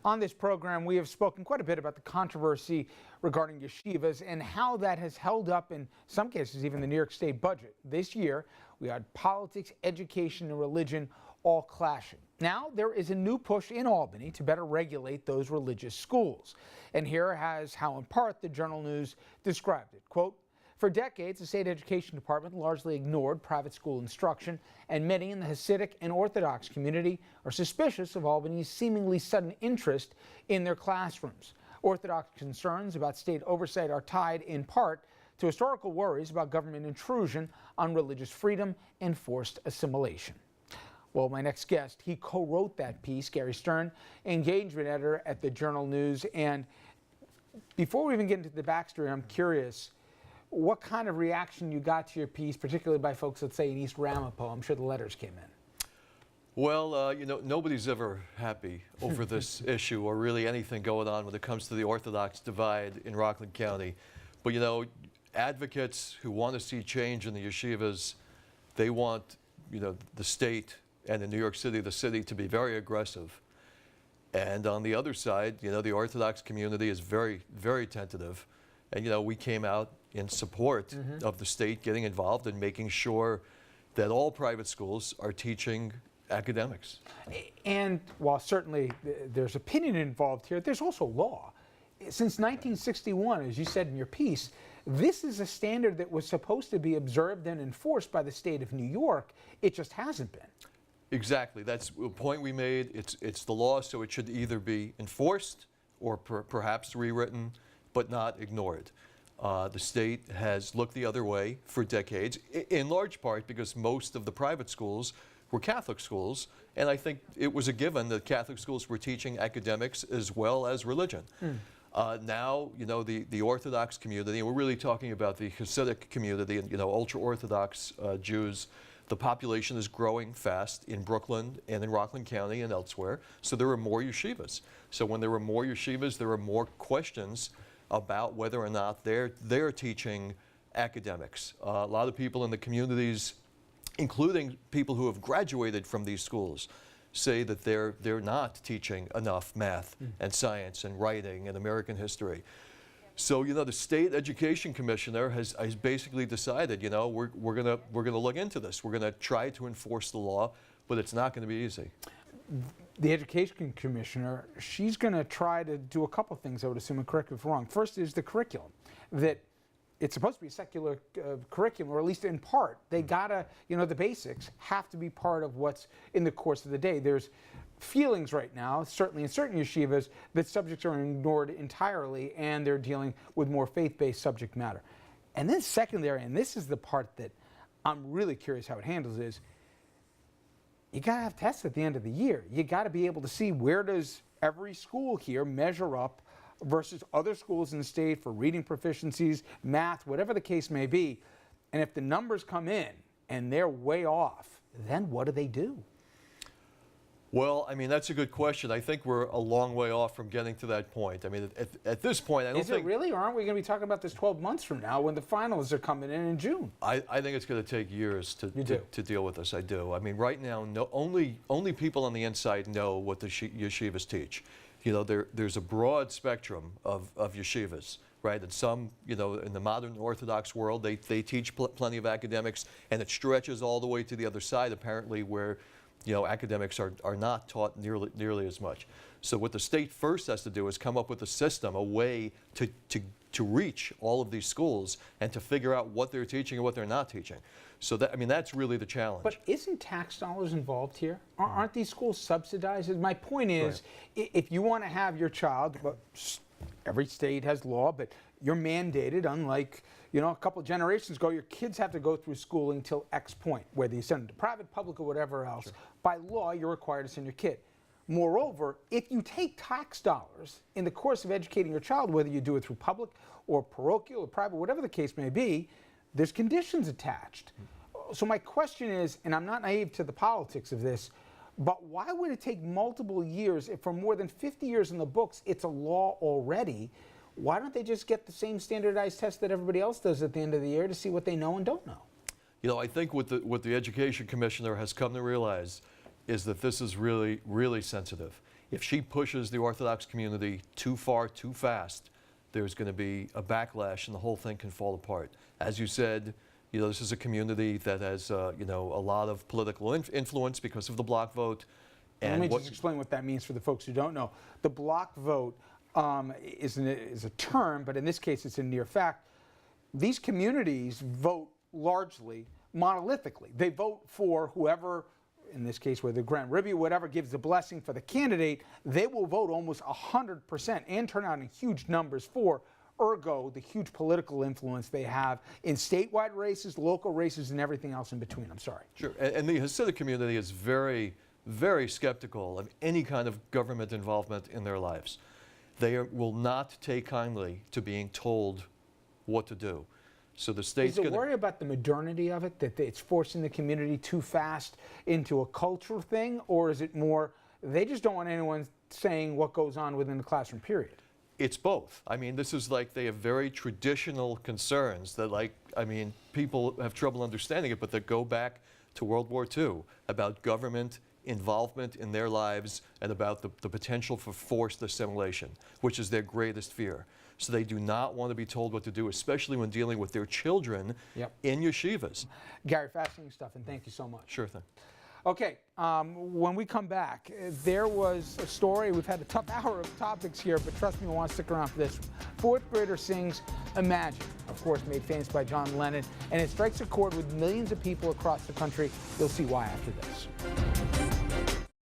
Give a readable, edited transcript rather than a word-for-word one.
On this program, we have spoken quite a bit about the controversy regarding yeshivas and how that has held up, in some cases, even the New York State budget. This year, we had politics, education, and religion all clashing. Now, there is a new push in Albany to better regulate those religious schools. And here is how, in part, the Journal News described it. Quote, "For decades, the state education department largely ignored private school instruction, and many in the Hasidic and Orthodox community are suspicious of Albany's seemingly sudden interest in their classrooms. Orthodox concerns about state oversight are tied, in part, to historical worries about government intrusion on religious freedom and forced assimilation." Well, my next guest, he co-wrote that piece, Gary Stern, engagement editor at the Journal News. And before we even get into the backstory, I'm curious what kind of reaction you got to your piece, particularly by folks, let's say, in East Ramapo. I'm sure the letters came in. Well, nobody's ever happy over this issue or really anything going on when it comes to the Orthodox divide in Rockland County. But, advocates who want to see change in the yeshivas, they want, the state and in New York City, the city, to be very aggressive. And on the other side, the Orthodox community is very, very tentative. And, we came out in support of the state getting involved and making sure that all private schools are teaching academics. And while certainly there's opinion involved here, there's also law. Since 1961, as you said in your piece, this is a standard that was supposed to be observed and enforced by the state of New York. It just hasn't been. Exactly. That's a point we made. It's the law, so it should either be enforced or perhaps rewritten, but not ignored. The state has looked the other way for decades, in large part because most of the private schools were Catholic schools, and I think it was a given that Catholic schools were teaching academics as well as religion. Now, the Orthodox community, and we're really talking about the Hasidic community and, ultra-Orthodox Jews, the population is growing fast in Brooklyn and in Rockland County and elsewhere, so there are more yeshivas. So when there are more yeshivas, there are more questions about whether or not they're teaching academics. A lot of people in the communities, including people who have graduated from these schools, say that they're not teaching enough math and science and writing and American history. So the state education commissioner has basically decided, we're gonna look into this. We're gonna try to enforce the law, but it's not going to be easy. The education commissioner, she's going to try to do a couple things, I would assume, and correct me if I'm wrong. First is the curriculum, that it's supposed to be a secular curriculum, or at least in part. They gotta, the basics have to be part of what's in the course of the day. There's feelings right now, certainly in certain yeshivas, that subjects are ignored entirely and they're dealing with more faith-based subject matter. And then secondary, and this is the part that I'm really curious how it handles, is you gotta have tests at the end of the year. You gotta be able to see where does every school here measure up versus other schools in the state for reading proficiencies, math, whatever the case may be. And if the numbers come in and they're way off, then what do they do? Well, that's a good question. I think we're a long way off from getting to that point. At this point, I don't think... Is it really, or aren't we going to be talking about this 12 months from now when the finals are coming in June? I think it's going to take years to deal with this. I do. Right now, only people on the inside know what the yeshivas teach. There's a broad spectrum of yeshivas, right? And some, in the modern Orthodox world, they teach plenty of academics, and it stretches all the way to the other side, apparently, where academics are not taught nearly as much. So what the state first has to do is come up with a system, a way to reach all of these schools and to figure out what they're teaching and what they're not teaching. So that's really the challenge. But isn't tax dollars involved here? Aren't these schools subsidized? My point is, if you want to have your child, every state has law, but you're mandated, unlike a couple of generations ago, your kids have to go through schooling till X point, whether you send them to private, public, or whatever else. Sure. By law, you're required to send your kid. Moreover, if you take tax dollars in the course of educating your child, whether you do it through public or parochial or private, whatever the case may be, there's conditions attached. So my question is, and I'm not naive to the politics of this, but why would it take multiple years if for more than 50 years in the books it's a law already? Why don't they just get the same standardized test that everybody else does at the end of the year to see what they know and don't know? I think what the education commissioner has come to realize is that this is really, really sensitive. if she pushes the Orthodox community too far, too fast, there's going to be a backlash and the whole thing can fall apart. As you said, this is a community that has, a lot of political influence because of the block vote. And let me just explain what that means for the folks who don't know. The block vote is a term, but in this case it's a near fact. These communities vote largely monolithically. They vote for whoever, in this case whether Grant Ribby, whatever gives the blessing for the candidate, they will vote almost 100% and turn out in huge numbers for. Ergo, the huge political influence they have in statewide races, local races, and everything else in between. I'm sorry. Sure, and the Hasidic community is very, very skeptical of any kind of government involvement in their lives. They will not take kindly to being told what to do. So the state's going to... Is it worry about the modernity of it, that it's forcing the community too fast into a cultural thing, or is it more they just don't want anyone saying what goes on within the classroom, period? It's both. I mean, this is like they have very traditional concerns that, people have trouble understanding it, but that go back to World War II about government involvement in their lives and about the potential for forced assimilation, which is their greatest fear. So they do not want to be told what to do, especially when dealing with their children in yeshivas. Gary, fascinating stuff, and thank you so much. Sure thing. Okay, when we come back, there was a story. We've had a tough hour of topics here, but trust me, I want to stick around for this. Fourth grader sings Imagine, of course made famous by John Lennon, and it strikes a chord with millions of people across the country. You'll see why after this.